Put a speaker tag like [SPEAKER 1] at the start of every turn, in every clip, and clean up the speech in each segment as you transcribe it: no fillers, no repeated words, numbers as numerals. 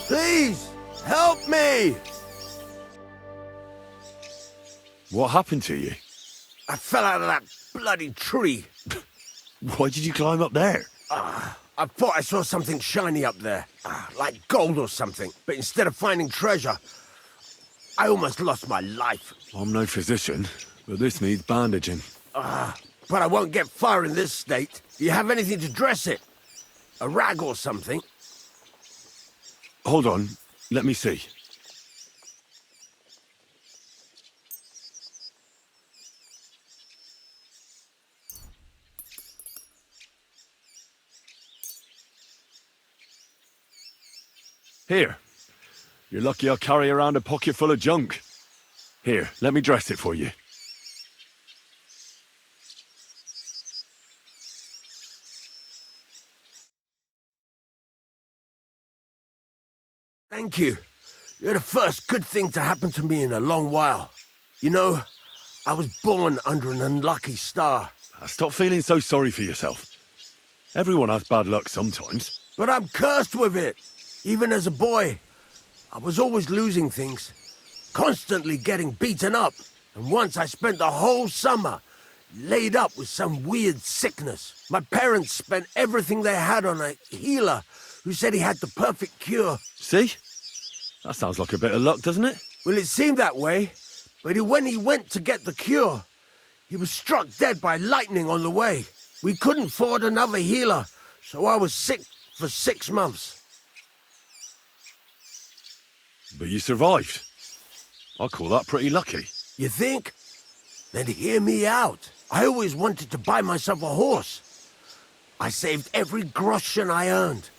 [SPEAKER 1] Please, help me!
[SPEAKER 2] What happened to you?
[SPEAKER 1] I fell out of that bloody tree.
[SPEAKER 2] Why did you climb up there?
[SPEAKER 1] I thought I saw something shiny up there, like gold or something. But instead of finding treasure, I almost lost my life.
[SPEAKER 2] I'm no physician, but this needs bandaging.
[SPEAKER 1] But I won't get far in this state. Do you have anything to dress it? A rag or something?
[SPEAKER 2] Hold on, let me see. Here. You're lucky I carry around a pocket full of junk. Here, let me dress it for you.
[SPEAKER 1] Thank you. You're the first good thing to happen to me in a long while. You know, I was born under an unlucky star.
[SPEAKER 2] Stop feeling so sorry for yourself. Everyone has bad luck sometimes.
[SPEAKER 1] But I'm cursed with it. Even as a boy, I was always losing things. Constantly getting beaten up. And once I spent the whole summer laid up with some weird sickness. My parents spent everything they had on a healer who said he had the perfect cure.
[SPEAKER 2] See? That sounds like a bit of luck, doesn't it?
[SPEAKER 1] Well, it seemed that way. But when he went to get the cure, he was struck dead by lightning on the way. We couldn't afford another healer, so I was sick for 6 months.
[SPEAKER 2] But you survived. I call that pretty lucky.
[SPEAKER 1] You think? Then hear me out. I always wanted to buy myself a horse. I saved every groschen I earned.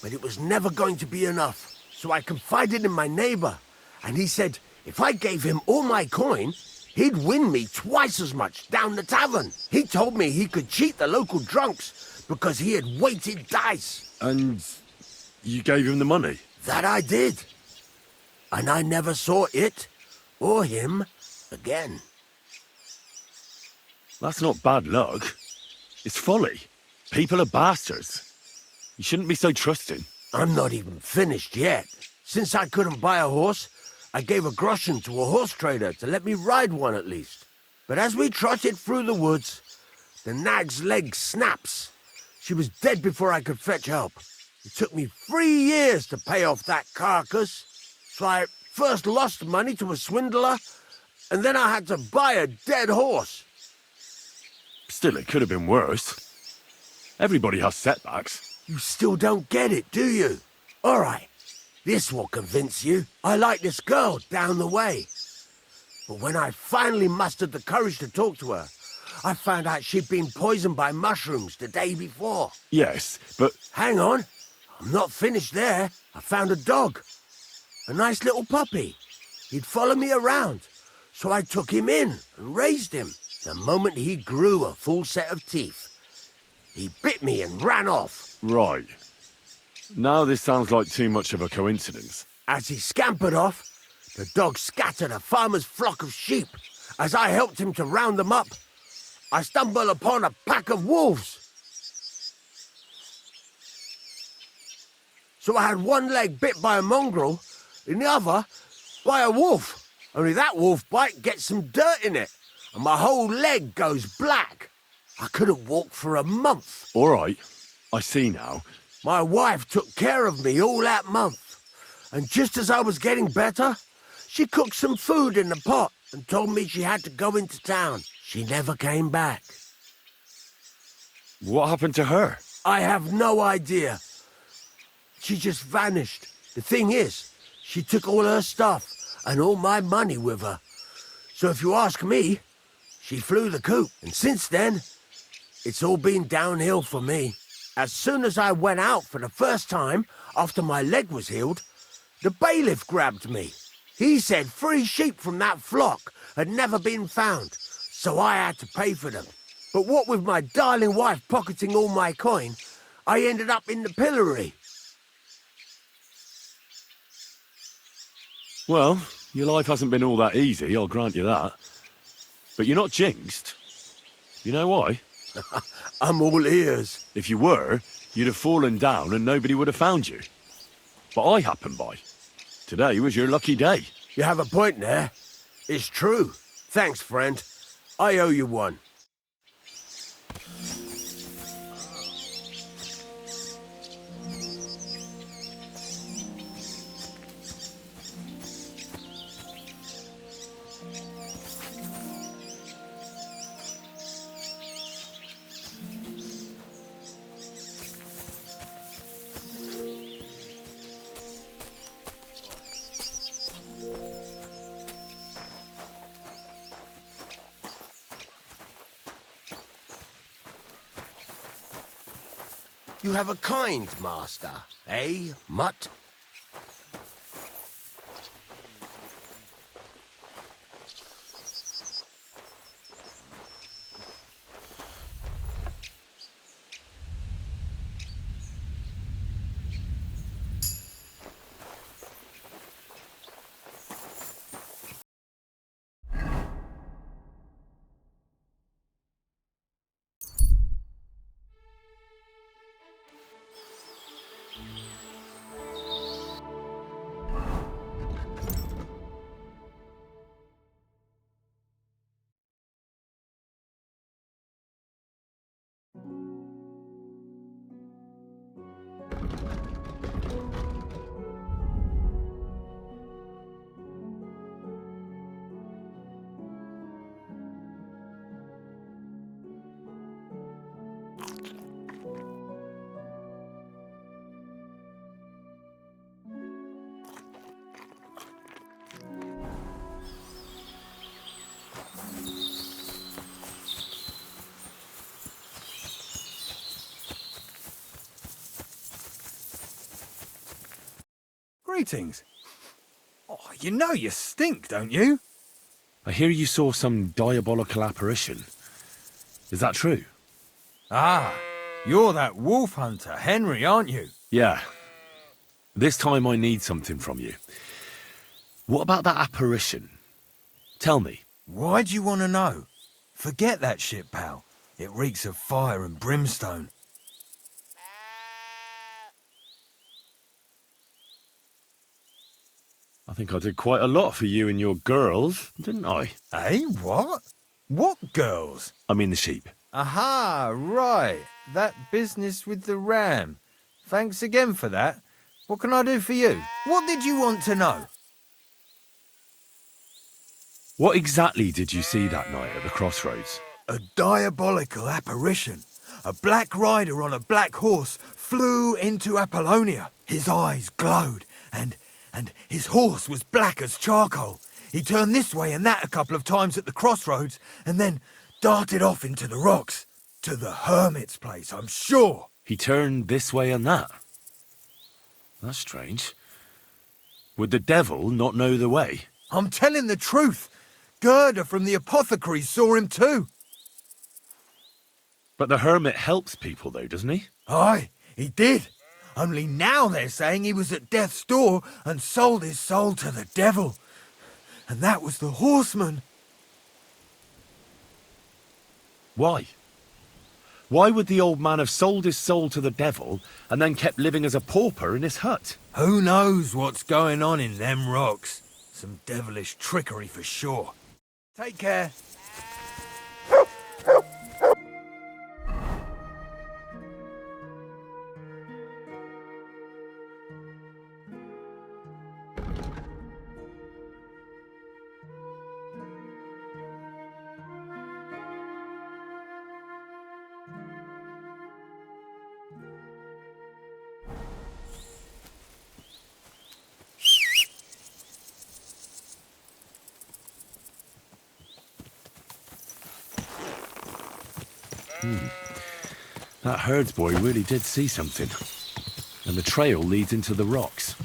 [SPEAKER 1] But it was never going to be enough. So I confided in my neighbor, and he said if I gave him all my coin, he'd win me twice as much down the tavern. He told me he could cheat the local drunks because he had weighted dice.
[SPEAKER 2] And you gave him the money?
[SPEAKER 1] That I did. And I never saw it or him again.
[SPEAKER 2] That's not bad luck. It's folly. People are bastards. You shouldn't be so trusting.
[SPEAKER 1] I'm not even finished yet. Since I couldn't buy a horse, I gave a groschen to a horse trader to let me ride one at least. But as we trotted through the woods, the nag's leg snaps. She was dead before I could fetch help. It took me 3 years to pay off that carcass. So I first lost money to a swindler, and then I had to buy a dead horse.
[SPEAKER 2] Still, it could have been worse. Everybody has setbacks.
[SPEAKER 1] You still don't get it, do you? All right, this will convince you. I like this girl down the way. But when I finally mustered the courage to talk to her, I found out she'd been poisoned by mushrooms the day before.
[SPEAKER 2] Yes, but...
[SPEAKER 1] Hang on, I'm not finished there. I found a dog. A nice little puppy. He'd follow me around, so I took him in and raised him. The moment he grew a full set of teeth, he bit me and ran off.
[SPEAKER 2] Right. Now this sounds like too much of a coincidence.
[SPEAKER 1] As he scampered off, the dog scattered a farmer's flock of sheep. As I helped him to round them up, I stumbled upon a pack of wolves. So I had one leg bit by a mongrel, and the other by a wolf. Only that wolf bite gets some dirt in it, and my whole leg goes black. I couldn't walk for a month.
[SPEAKER 2] All right, I see now.
[SPEAKER 1] My wife took care of me all that month, and just as I was getting better, she cooked some food in the pot and told me she had to go into town. She never came back.
[SPEAKER 2] What happened to her?
[SPEAKER 1] I have no idea. She just vanished. The thing is, she took all her stuff and all my money with her. So if you ask me, she flew the coop, and since then, it's all been downhill for me. As soon as I went out for the first time after my leg was healed, the bailiff grabbed me. He said 3 sheep from that flock had never been found, so I had to pay for them. But what with my darling wife pocketing all my coin, I ended up in the pillory.
[SPEAKER 2] Well, your life hasn't been all that easy, I'll grant you that. But you're not jinxed. You know why?
[SPEAKER 1] I'm all ears.
[SPEAKER 2] If you were, you'd have fallen down and nobody would have found you. but I happened by. Today was your lucky day.
[SPEAKER 1] You have a point there. It's true. Thanks, friend. I owe you one. You have a kind master, eh, Mutt?
[SPEAKER 3] Greetings. Oh, you know you stink, don't you?
[SPEAKER 2] I hear you saw some diabolical apparition. Is that true?
[SPEAKER 3] Ah, you're that wolf hunter, Henry, aren't you?
[SPEAKER 2] Yeah. This time I need something from you. What about that apparition? Tell me.
[SPEAKER 3] Why'd you want to know? Forget that shit, pal. It reeks of fire and brimstone.
[SPEAKER 2] I think I did quite a lot for you and your girls, didn't I?
[SPEAKER 3] Eh, what? What girls?
[SPEAKER 2] I mean the sheep.
[SPEAKER 3] Aha, right. That business with the ram. Thanks again for that. What can I do for you? What did you want to know?
[SPEAKER 2] What exactly did you see that night at the crossroads?
[SPEAKER 3] A diabolical apparition. A black rider on a black horse flew into Apollonia. His eyes glowed, and his horse was black as charcoal. He turned this way and that a couple of times at the crossroads, and then darted off into the rocks. To the Hermit's place, I'm sure.
[SPEAKER 2] He turned this way and that. That's strange. Would the devil not know the way?
[SPEAKER 3] I'm telling the truth. Gerda from the apothecary saw him too.
[SPEAKER 2] But the hermit helps people though, doesn't he?
[SPEAKER 3] Aye, he did. Only now they're saying he was at death's door and sold his soul to the devil. And that was the horseman.
[SPEAKER 2] Why? Why would the old man have sold his soul to the devil and then kept living as a pauper in his hut?
[SPEAKER 3] Who knows what's going on in them rocks? Some devilish trickery for sure. Take care.
[SPEAKER 2] That herdsboy really did see something. And the trail leads into the rocks.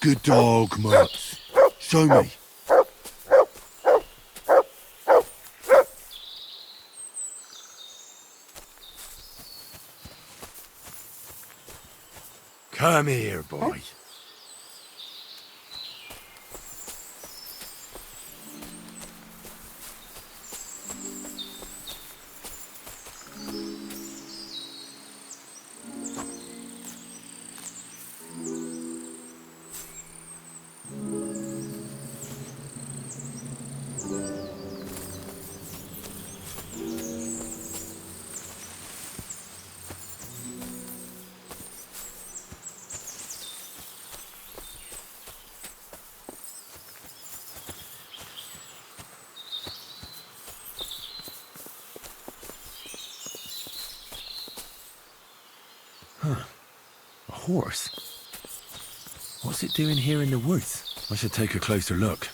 [SPEAKER 4] Good dog, Mutt. Show me. Come here, boy.
[SPEAKER 2] A horse? What's it doing here in the woods? I should take a closer look.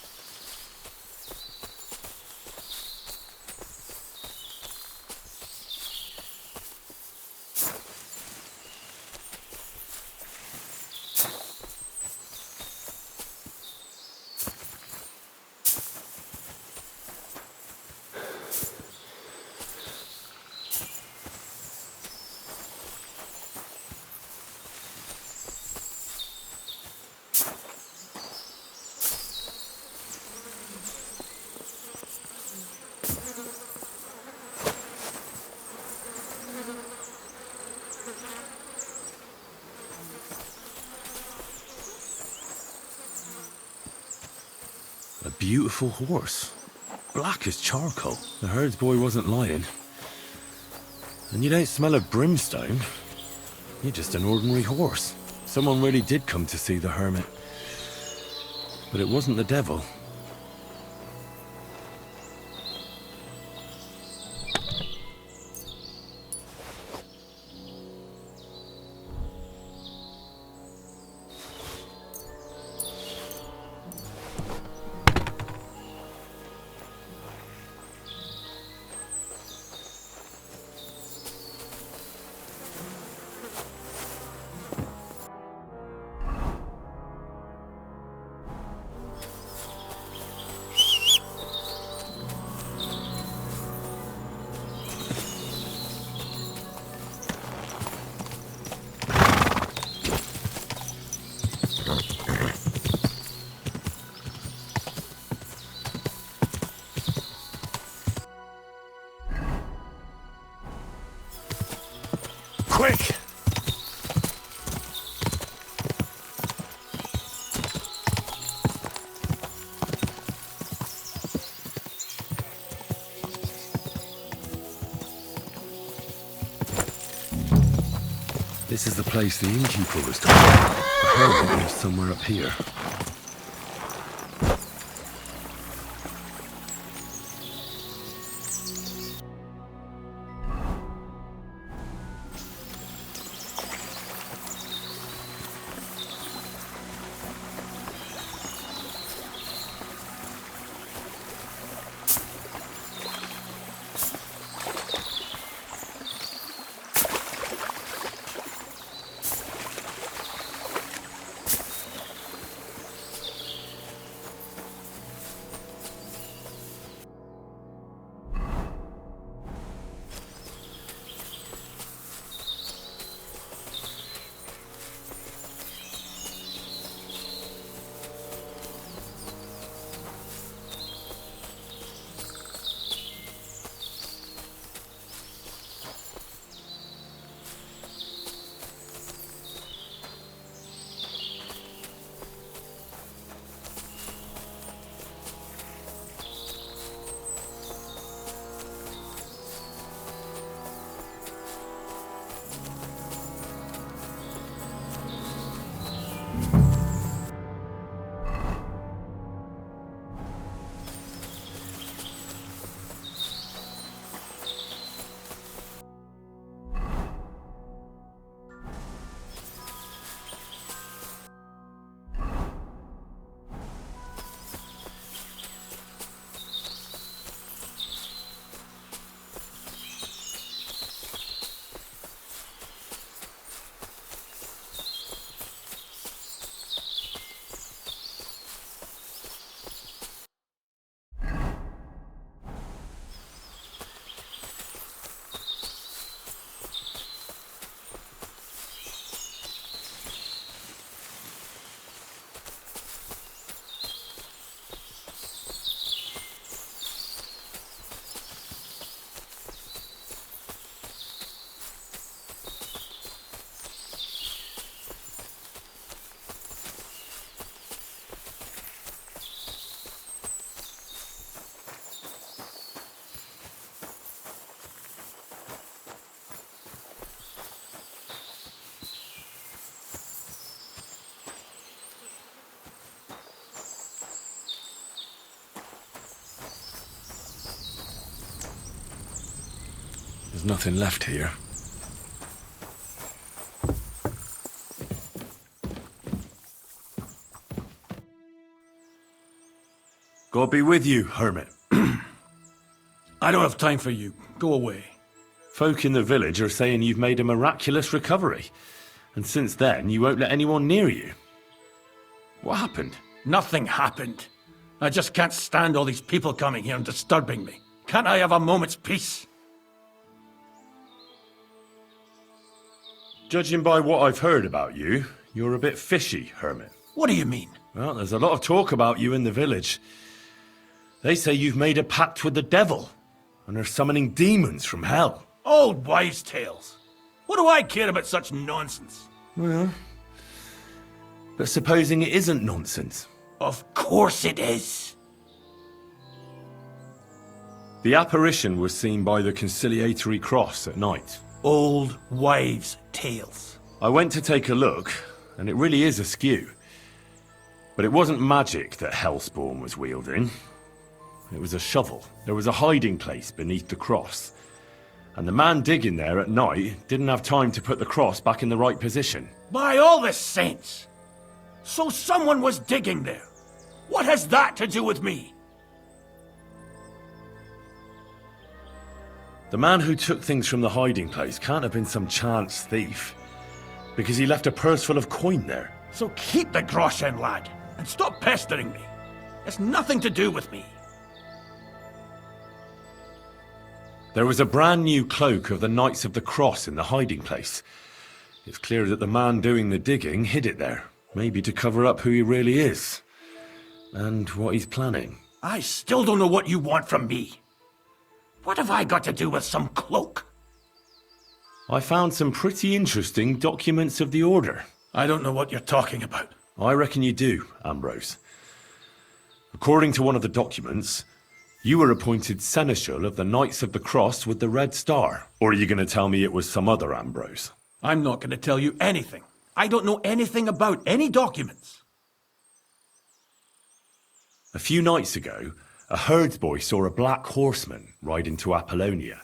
[SPEAKER 2] A beautiful horse. Black as charcoal. The herds boy wasn't lying. And you don't smell of brimstone. You're just an ordinary horse. Someone really did come to see the hermit. But it wasn't the devil. Quick! This is the place the innkeeper was talking about. The hermit lives somewhere up here. There's nothing left here. God be with you, Hermit.
[SPEAKER 5] I don't have time for you. Go away.
[SPEAKER 2] Folk in the village are saying you've made a miraculous recovery. And since then, you won't let anyone near you. What happened?
[SPEAKER 5] Nothing happened. I just can't stand all these people coming here and disturbing me. Can't I have a moment's peace?
[SPEAKER 2] Judging by what I've heard about you, you're a bit fishy, Hermit.
[SPEAKER 5] What do you mean?
[SPEAKER 2] Well, there's a lot of talk about you in the village. They say you've made a pact with the devil, and are summoning demons from hell.
[SPEAKER 5] Old wives' tales. What do I care about such nonsense?
[SPEAKER 2] Well, but supposing it isn't nonsense.
[SPEAKER 5] Of course it is.
[SPEAKER 2] The apparition was seen by the conciliatory cross at night.
[SPEAKER 5] Old wives' tales.
[SPEAKER 2] I went to take a look, and it really is askew. But it wasn't magic that Hellspawn was wielding. It was a shovel. There was a hiding place beneath the cross. And the man digging there at night didn't have time to put the cross back in the right position.
[SPEAKER 5] By all the saints! So someone was digging there. What has that to do with me?
[SPEAKER 2] The man who took things from the hiding place can't have been some chance thief. Because he left a purse full of coin there.
[SPEAKER 5] So keep the groschen, lad, and stop pestering me. It's nothing to do with me.
[SPEAKER 2] There was a brand new cloak of the Knights of the Cross in the hiding place. It's clear that the man doing the digging hid it there. Maybe to cover up who he really is. And what he's planning.
[SPEAKER 5] I still don't know what you want from me. What have I got to do with some cloak?
[SPEAKER 2] I found some pretty interesting documents of the Order.
[SPEAKER 5] I don't know what you're talking about.
[SPEAKER 2] I reckon you do, Ambrose. According to one of the documents, you were appointed Seneschal of the Knights of the Cross with the Red Star. Or are you going to tell me it was some other Ambrose?
[SPEAKER 5] I'm not going to tell you anything. I don't know anything about any documents.
[SPEAKER 2] A few nights ago, a herdsboy saw a black horseman ride into Apollonia.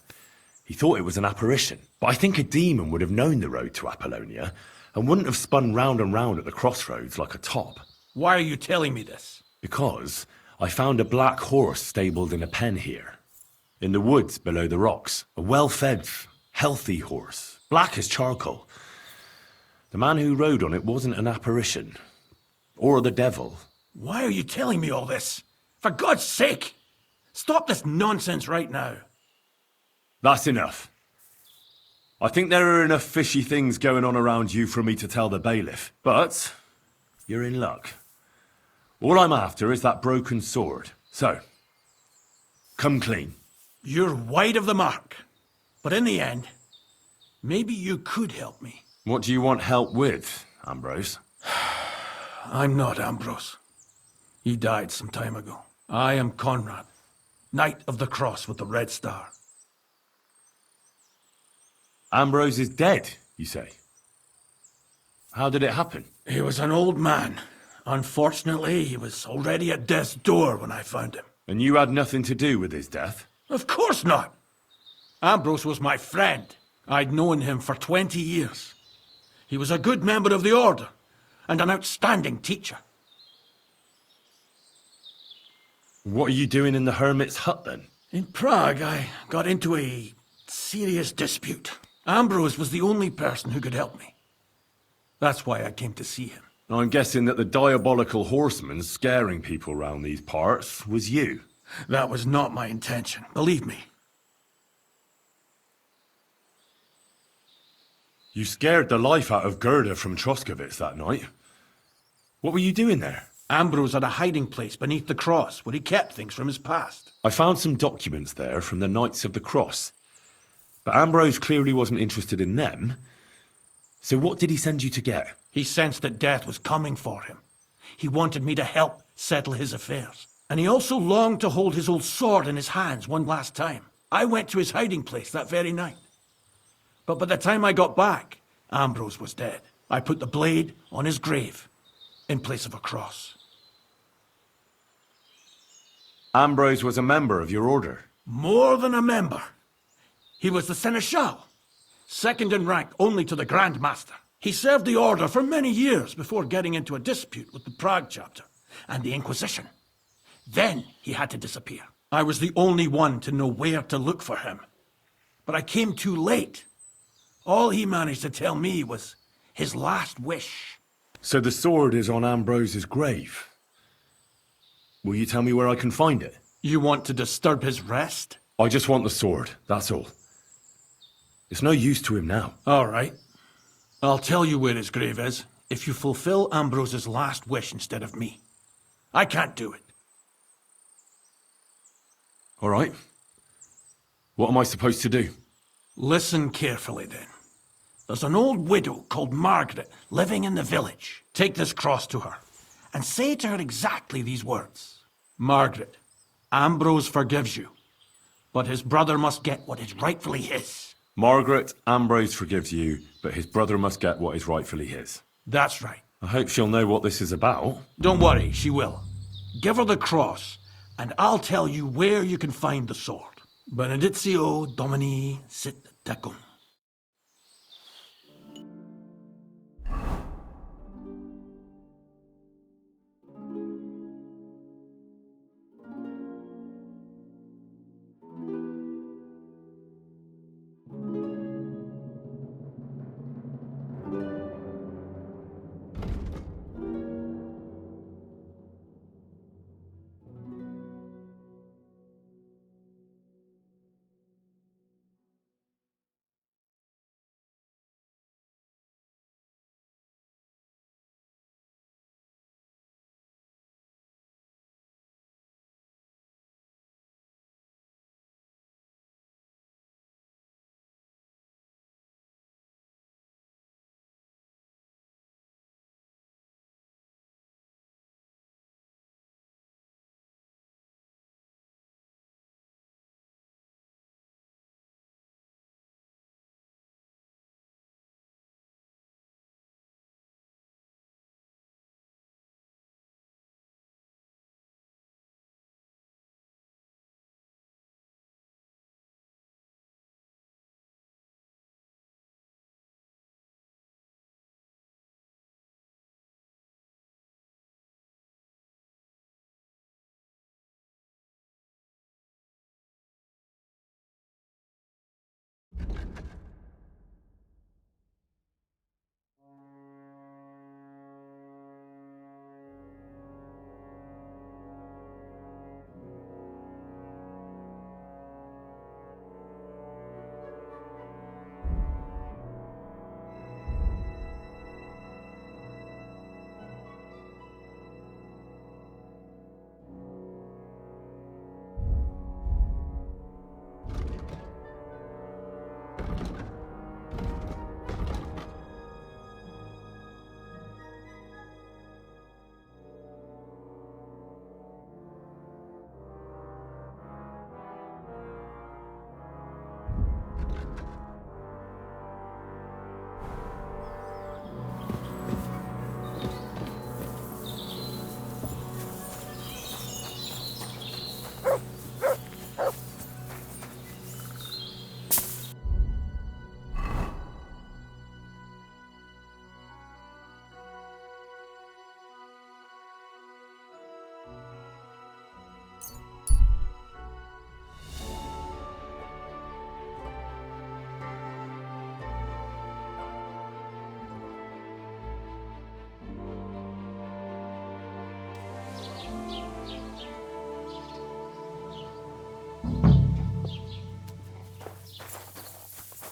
[SPEAKER 2] He thought it was an apparition, but I think a demon would have known the road to Apollonia and wouldn't have spun round and round at the crossroads like a top.
[SPEAKER 5] Why are you telling me this?
[SPEAKER 2] Because I found a black horse stabled in a pen here. In the woods below the rocks. A well-fed, healthy horse. Black as charcoal. The man who rode on it wasn't an apparition. Or the devil.
[SPEAKER 5] Why are you telling me all this? For God's sake! Stop this nonsense right now.
[SPEAKER 2] That's enough. I think there are enough fishy things going on around you for me to tell the bailiff. But you're in luck. All I'm after is that broken sword. So, come clean.
[SPEAKER 5] You're wide of the mark. But in the end, maybe you could help me.
[SPEAKER 2] What do you want help with, Ambrose?
[SPEAKER 5] I'm not Ambrose. He died some time ago. I am Conrad, Knight of the Cross with the Red Star.
[SPEAKER 2] Ambrose is dead, you say? How did it happen?
[SPEAKER 5] He was an old man. Unfortunately, he was already at death's door when I found him.
[SPEAKER 2] And you had nothing to do with his death?
[SPEAKER 5] Of course not. Ambrose was my friend. I'd known him for 20 years. He was a good member of the Order and an outstanding teacher.
[SPEAKER 2] What are you doing in the Hermit's hut then?
[SPEAKER 5] In Prague, I got into a serious dispute. Ambrose was the only person who could help me. That's why I came to see him.
[SPEAKER 2] I'm guessing that the diabolical horseman scaring people round these parts was you.
[SPEAKER 5] That was not my intention, believe me.
[SPEAKER 2] You scared the life out of Gerda from Troskovitz that night. What were you doing there?
[SPEAKER 5] Ambrose had a hiding place beneath the cross where he kept things from his past.
[SPEAKER 2] I found some documents there from the Knights of the Cross. But Ambrose clearly wasn't interested in them. So what did he send you to get?
[SPEAKER 5] He sensed that death was coming for him. He wanted me to help settle his affairs. And he also longed to hold his old sword in his hands one last time. I went to his hiding place that very night. But by the time I got back, Ambrose was dead. I put the blade on his grave in place of a cross.
[SPEAKER 2] Ambrose was a member of your order.
[SPEAKER 5] More than a member. He was the seneschal, second in rank only to the Grand Master. He served the order for many years before getting into a dispute with the Prague chapter and the Inquisition. Then he had to disappear. I was the only one to know where to look for him. But I came too late. All he managed to tell me was his last wish.
[SPEAKER 2] So the sword is on Ambrose's grave. Will you tell me where I can find it?
[SPEAKER 5] You want to disturb his rest?
[SPEAKER 2] I just want the sword, that's all. It's no use to him now.
[SPEAKER 5] All right. I'll tell you where his grave is if you fulfill Ambrose's last wish instead of me. I can't do it.
[SPEAKER 2] All right. What am I supposed to do?
[SPEAKER 5] Listen carefully, then. There's an old widow called Margaret living in the village. Take this cross to her, and say to her exactly these words. Margaret, Ambrose forgives you, but his brother must get what is rightfully his.
[SPEAKER 2] Margaret, Ambrose forgives you, but his brother must get what is rightfully his.
[SPEAKER 5] That's right.
[SPEAKER 2] I hope she'll know what this is about.
[SPEAKER 5] Don't worry, she will. Give her the cross, and I'll tell you where you can find the sword. Benedictio Domini sit tecum.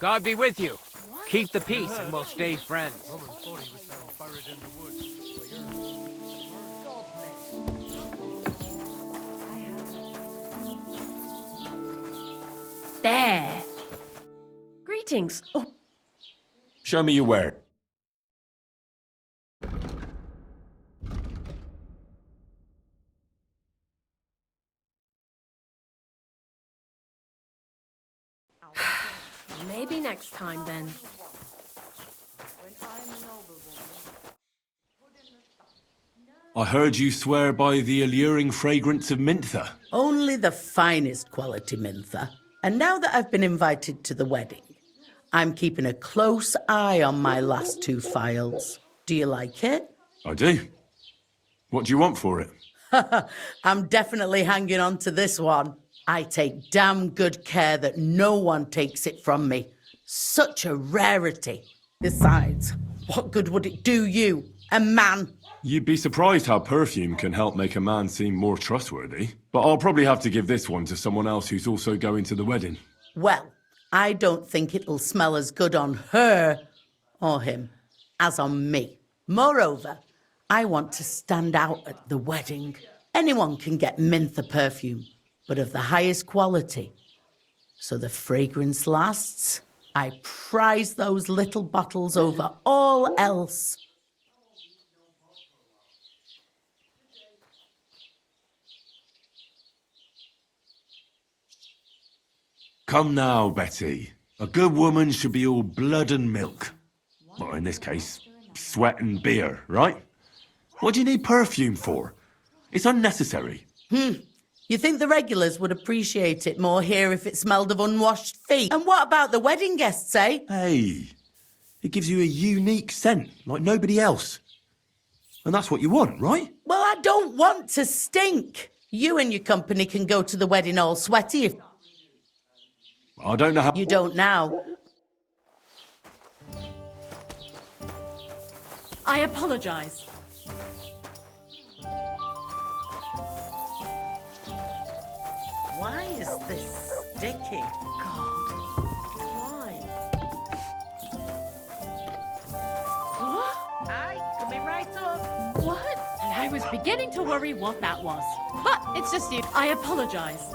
[SPEAKER 6] God be with you. Keep the peace and we'll stay friends.
[SPEAKER 7] There. Greetings. Oh,
[SPEAKER 2] Show me your word.
[SPEAKER 7] maybe next time then.
[SPEAKER 2] I heard you swear by the alluring fragrance of Mintha.
[SPEAKER 8] Only the finest quality mentha, And now that I've been invited to the wedding, I'm keeping a close eye on my last 2 files. Do you like it?
[SPEAKER 2] I do. What do you want for it?
[SPEAKER 8] I'm definitely hanging on to this one. I take damn good care that no one takes it from me. Such a rarity. Besides, what good would it do you, a man?
[SPEAKER 2] You'd be surprised how perfume can help make a man seem more trustworthy. But I'll probably have to give this one to someone else who's also going to the wedding.
[SPEAKER 8] Well, I don't think it'll smell as good on her or him as on me. Moreover, I want to stand out at the wedding. Anyone can get Mintha perfume, but of the highest quality. So the fragrance lasts. I prize those little bottles over all else.
[SPEAKER 2] Come now, Betty. A good woman should be all blood and milk. Well, in this case, sweat and beer, right? What do you need perfume for? It's unnecessary.
[SPEAKER 8] You think the regulars would appreciate it more here if it smelled of unwashed feet? And what about the wedding guests, eh?
[SPEAKER 2] Hey, it gives you a unique scent like nobody else. And that's what you want, right?
[SPEAKER 8] Well, I don't want to stink. You and your company can go to the wedding all sweaty if
[SPEAKER 2] I don't know how...
[SPEAKER 8] you don't now.
[SPEAKER 7] I apologize.
[SPEAKER 8] Why is this sticky?
[SPEAKER 7] God. Why? What?
[SPEAKER 8] Aye, coming right up.
[SPEAKER 7] What?
[SPEAKER 9] And I was beginning to worry what that was. But it's just you.
[SPEAKER 7] I apologize.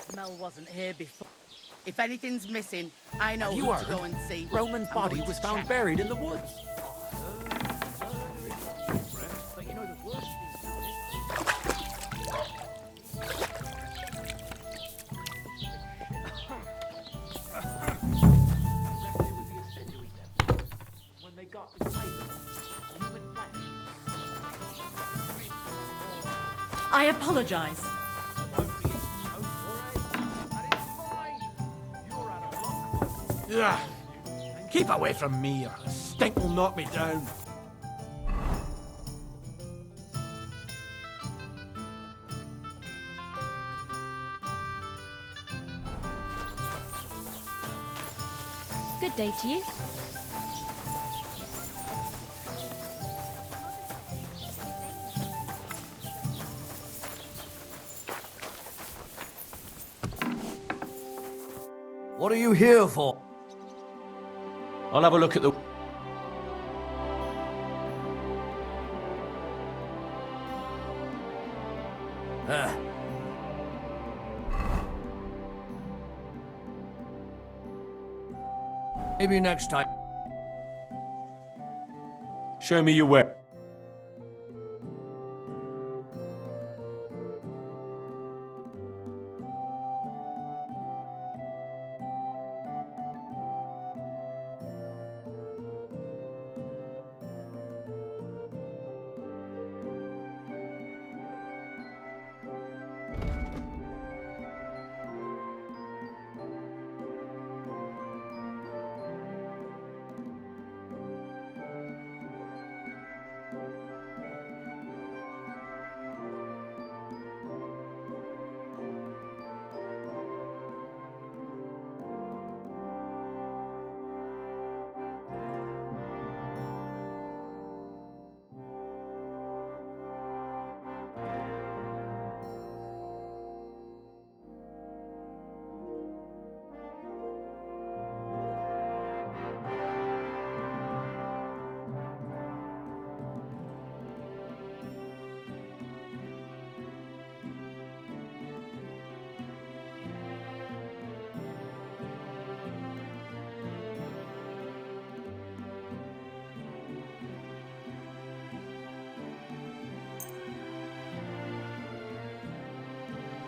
[SPEAKER 8] Smell wasn't here before. If anything's missing, I know
[SPEAKER 6] You
[SPEAKER 8] who
[SPEAKER 6] are.
[SPEAKER 8] to go and see.
[SPEAKER 6] Roman's
[SPEAKER 8] I'm
[SPEAKER 6] body
[SPEAKER 8] going
[SPEAKER 6] was
[SPEAKER 8] to
[SPEAKER 6] found
[SPEAKER 8] check.
[SPEAKER 6] buried in the woods.
[SPEAKER 7] I apologize.
[SPEAKER 5] Ugh. Keep away from me, or the stink will knock me down.
[SPEAKER 9] Good day to you.
[SPEAKER 1] What are you here for?
[SPEAKER 2] I'll have a look at the...
[SPEAKER 1] Maybe next time.
[SPEAKER 2] Show me your way.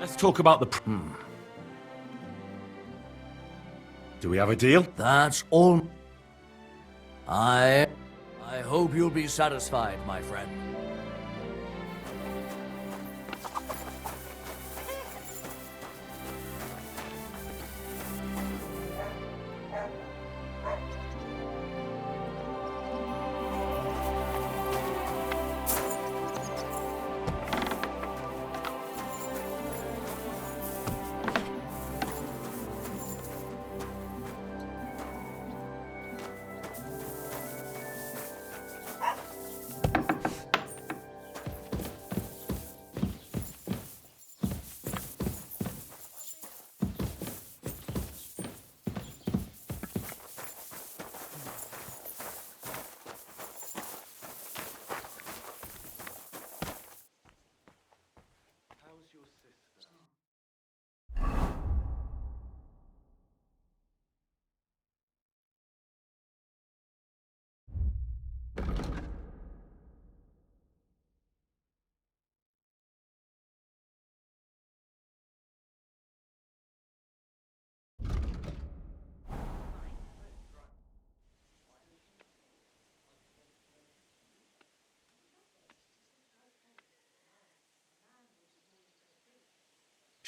[SPEAKER 2] Let's talk about the... Do we have a deal?
[SPEAKER 1] That's all. I hope you'll be satisfied, my friend.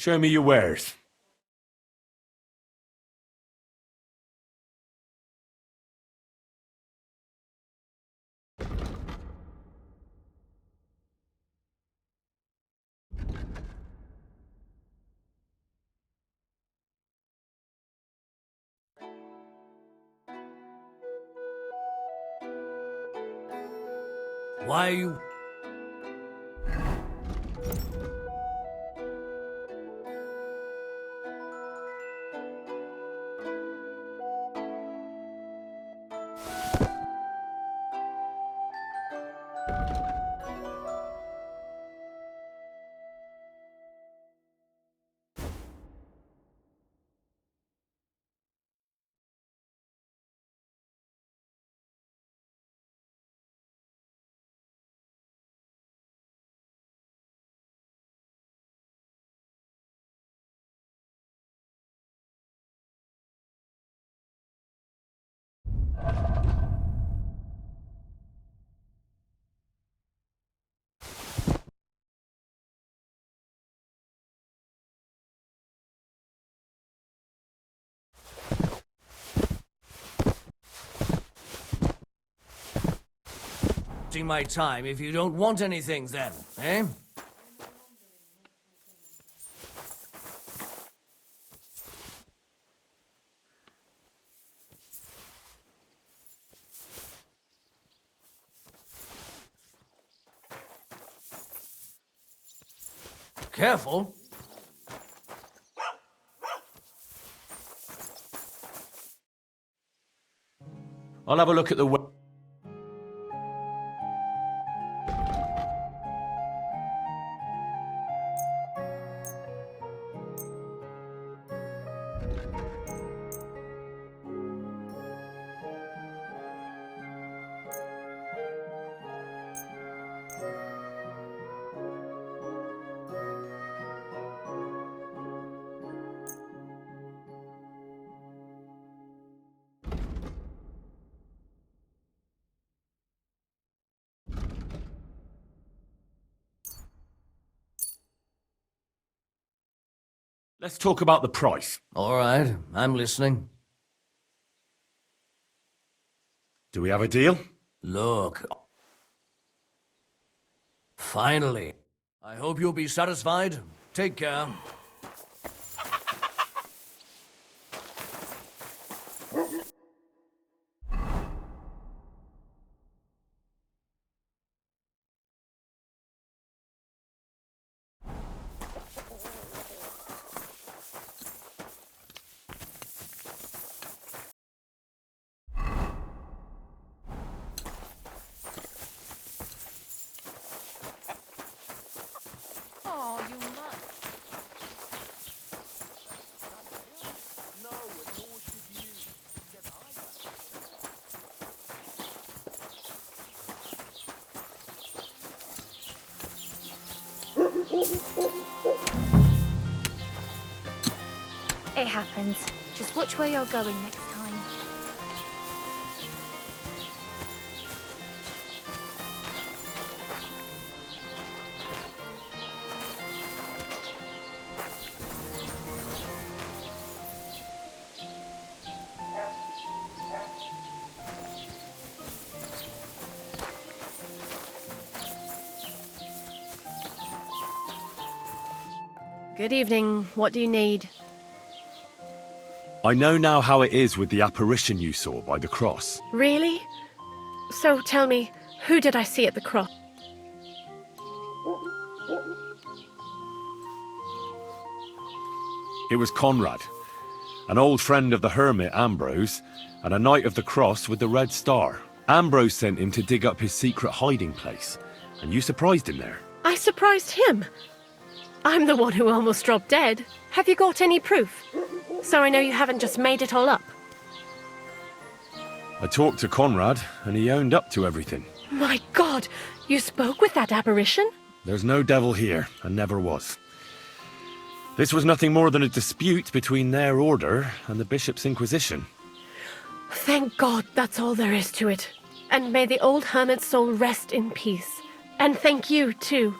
[SPEAKER 2] Show me your wares.
[SPEAKER 1] Why are you... my time if you don't want anything then, eh? Careful.
[SPEAKER 2] I'll have a look at the... Let's talk about the price.
[SPEAKER 1] All right, I'm listening.
[SPEAKER 2] Do we have a deal?
[SPEAKER 1] Look. Finally. I hope you'll be satisfied. Take care.
[SPEAKER 9] Oh, you must.
[SPEAKER 10] It happens. Just watch where you're going next time.
[SPEAKER 9] Good evening. What do you need?
[SPEAKER 2] I know now how it is with the apparition you saw by the cross.
[SPEAKER 9] Really? So tell me, who did I see at the cross?
[SPEAKER 2] It was Conrad, an old friend of the Hermit, Ambrose, and a Knight of the Cross with the Red Star. Ambrose sent him to dig up his secret hiding place, and you surprised him there.
[SPEAKER 9] I surprised him. I'm the one who almost dropped dead. Have you got any proof? So I know you haven't just made it all up.
[SPEAKER 2] I talked to Conrad, and he owned up to everything.
[SPEAKER 9] My God, you spoke with that apparition?
[SPEAKER 2] There's no devil here, and never was. This was nothing more than a dispute between their order and the Bishop's Inquisition.
[SPEAKER 9] Thank God that's all there is to it. And may the old hermit's soul rest in peace. And thank you, too.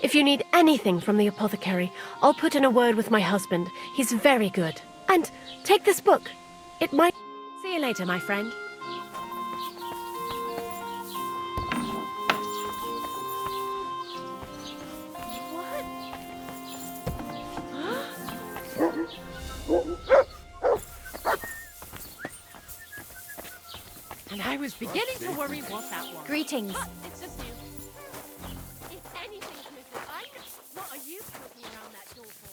[SPEAKER 9] If you need anything from the apothecary, I'll put in a word with my husband. He's very good. And take this book. It might... See you later, my friend.
[SPEAKER 7] And I was beginning to worry what that was.
[SPEAKER 10] Greetings.
[SPEAKER 9] It's just you. If anything's missing, what are you poking around that door for?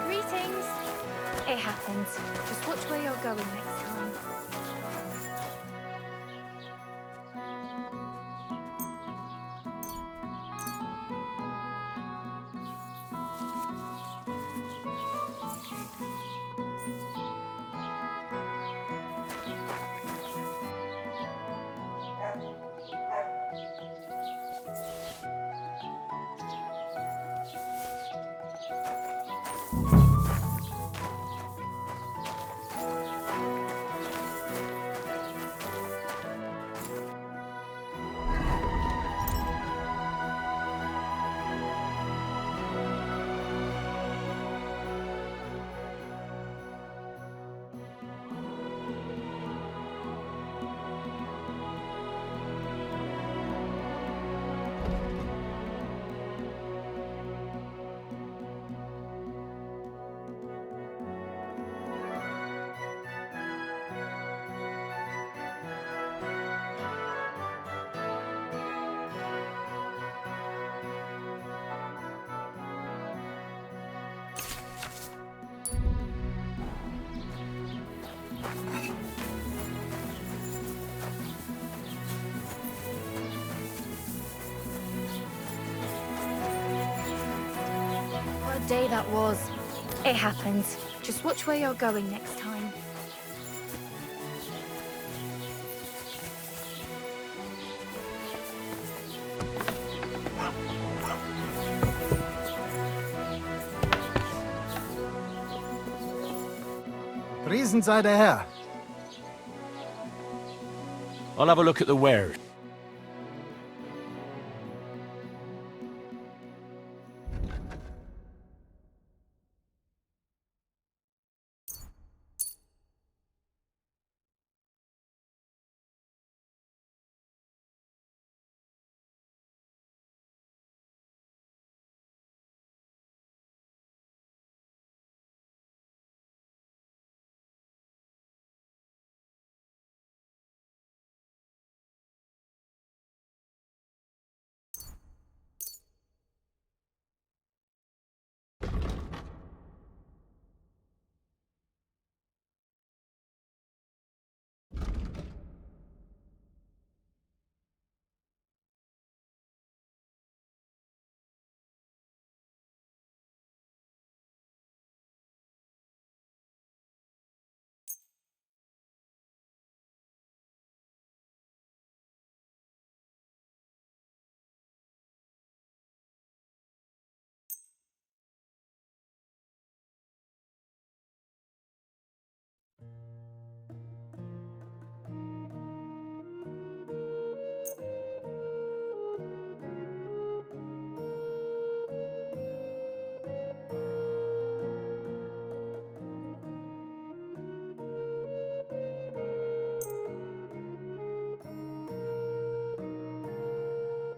[SPEAKER 10] Greetings. It happens. Just watch where you're going next time. What a day that was. It happens. Just watch where you're going next time.
[SPEAKER 11] Priesen sei der Herr.
[SPEAKER 2] I'll have a look at the wares.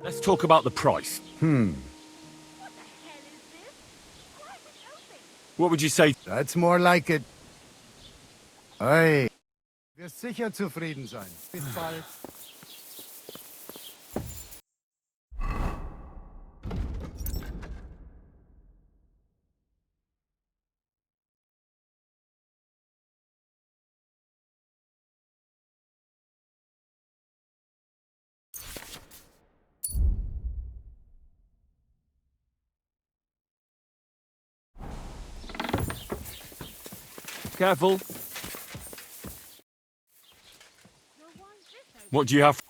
[SPEAKER 2] Let's talk about the price. What would you say?
[SPEAKER 11] That's more like it. Oi. Wirst sicher zufrieden sein. Bis bald.
[SPEAKER 2] Careful. What do you have?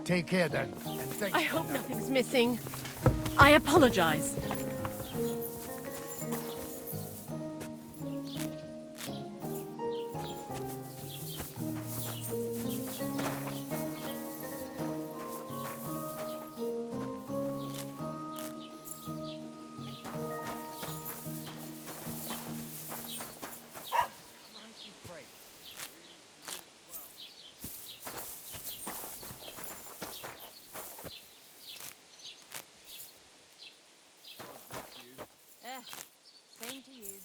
[SPEAKER 11] Take care then. And thanks
[SPEAKER 9] I
[SPEAKER 11] for
[SPEAKER 9] hope
[SPEAKER 11] that.
[SPEAKER 9] nothing's missing. I apologize.
[SPEAKER 10] Same to you.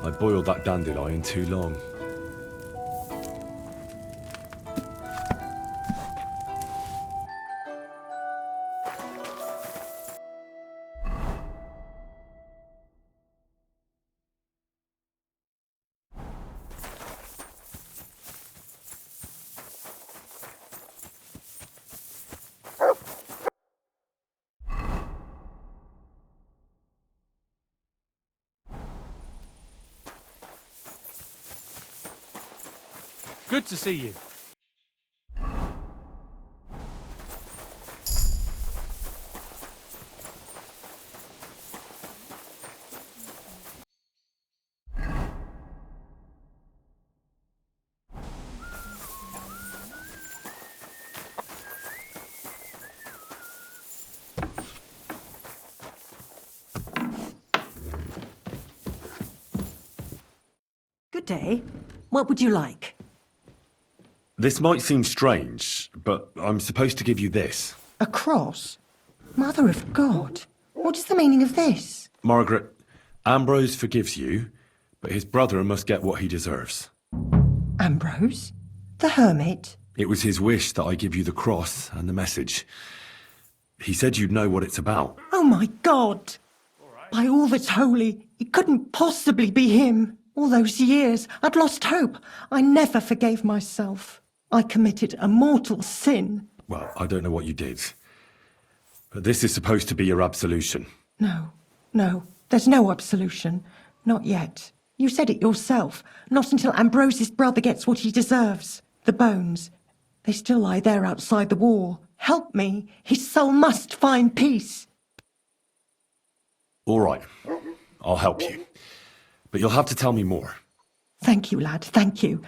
[SPEAKER 2] I boiled that dandelion too long.
[SPEAKER 6] Good to see you.
[SPEAKER 12] Good day. What would you like?
[SPEAKER 2] This might seem strange, but I'm supposed to give you this.
[SPEAKER 12] A cross? Mother of God. What is the meaning of this?
[SPEAKER 2] Margaret, Ambrose forgives you, but his brother must get what he deserves.
[SPEAKER 12] Ambrose? The hermit?
[SPEAKER 2] It was his wish that I give you the cross and the message. He said you'd know what it's about.
[SPEAKER 12] Oh my God! By all that's holy, it couldn't possibly be him. All those years, I'd lost hope. I never forgave myself. I committed a mortal sin.
[SPEAKER 2] Well, I don't know what you did. But this is supposed to be your absolution.
[SPEAKER 12] No, there's no absolution. Not yet. You said it yourself. Not until Ambrose's brother gets what he deserves. The bones. They still lie there outside the wall. Help me. His soul must find peace.
[SPEAKER 2] All right. I'll help you. But you'll have to tell me more.
[SPEAKER 12] Thank you, lad, thank you.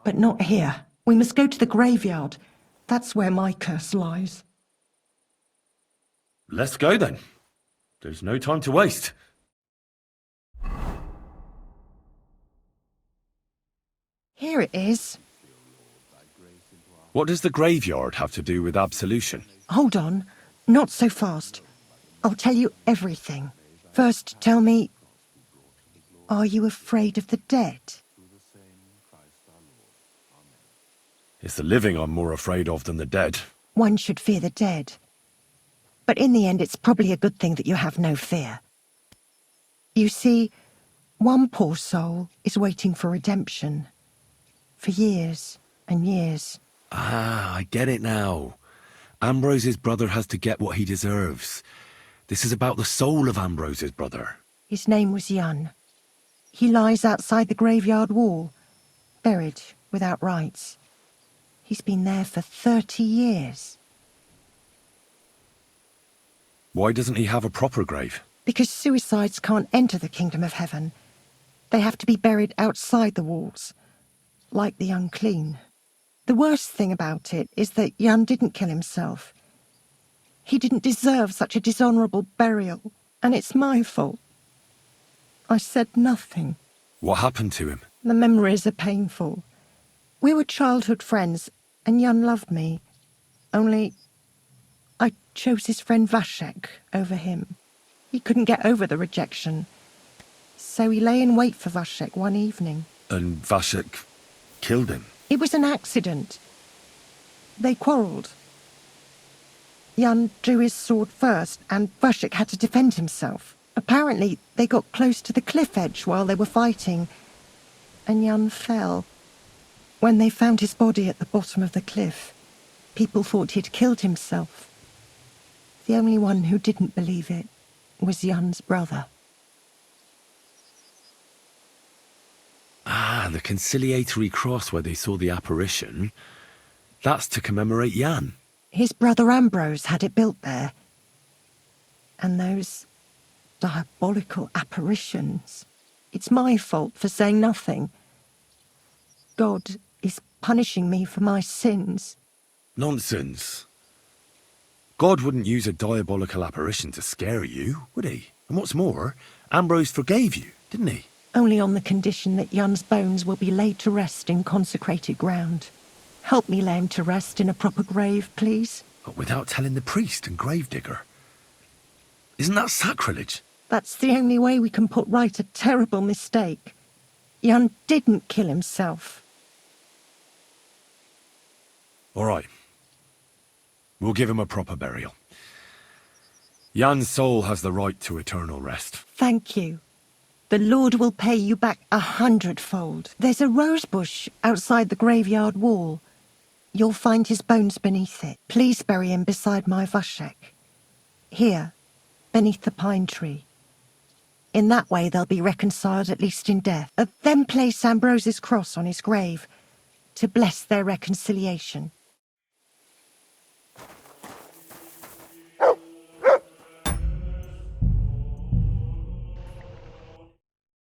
[SPEAKER 12] But not here. We must go to the graveyard. That's where my curse lies.
[SPEAKER 2] Let's go then. There's no time to waste.
[SPEAKER 12] Here it is.
[SPEAKER 2] What does the graveyard have to do with absolution?
[SPEAKER 12] Hold on. Not so fast. I'll tell you everything. First, tell me, are you afraid of the dead?
[SPEAKER 2] It's the living I'm more afraid of than the dead.
[SPEAKER 12] One should fear the dead. But in the end, it's probably a good thing that you have no fear. You see, one poor soul is waiting for redemption. For years and years.
[SPEAKER 2] Ah, I get it now. Ambrose's brother has to get what he deserves. This is about the soul of Ambrose's brother.
[SPEAKER 12] His name was Jan. He lies outside the graveyard wall, buried without rites. He's been there for 30 years.
[SPEAKER 2] Why doesn't he have a proper grave?
[SPEAKER 12] Because suicides can't enter the kingdom of heaven. They have to be buried outside the walls, like the unclean. The worst thing about it is that Jan didn't kill himself. He didn't deserve such a dishonourable burial, and it's my fault. I said nothing.
[SPEAKER 2] What happened to him?
[SPEAKER 12] The memories are painful. We were childhood friends, and Jan loved me. Only, I chose his friend Vashek over him. He couldn't get over the rejection. So he lay in wait for Vashek one evening.
[SPEAKER 2] And Vashek killed him?
[SPEAKER 12] It was an accident. They quarrelled. Jan drew his sword first, and Vashek had to defend himself. Apparently, they got close to the cliff edge while they were fighting, and Jan fell. When they found his body at the bottom of the cliff, people thought he'd killed himself. The only one who didn't believe it was Jan's brother.
[SPEAKER 2] Ah, the conciliatory cross where they saw the apparition. That's to commemorate Jan.
[SPEAKER 12] His brother Ambrose had it built there. And those diabolical apparitions. It's my fault for saying nothing. God is punishing me for my sins.
[SPEAKER 2] Nonsense. God wouldn't use a diabolical apparition to scare you, would he? And what's more, Ambrose forgave you, didn't he?
[SPEAKER 12] Only on the condition that Jan's bones will be laid to rest in consecrated ground. Help me lay him to rest in a proper grave, please.
[SPEAKER 2] But without telling the priest and gravedigger. Isn't that sacrilege?
[SPEAKER 12] That's the only way we can put right a terrible mistake. Jan didn't kill himself.
[SPEAKER 2] All right. We'll give him a proper burial. Jan's soul has the right to eternal rest.
[SPEAKER 12] Thank you. The Lord will pay you back 100-fold. There's a rose bush outside the graveyard wall. You'll find his bones beneath it. Please bury him beside my Vashek. Here, beneath the pine tree. In that way they'll be reconciled at least in death. Then place Ambrose's cross on his grave. to bless their reconciliation.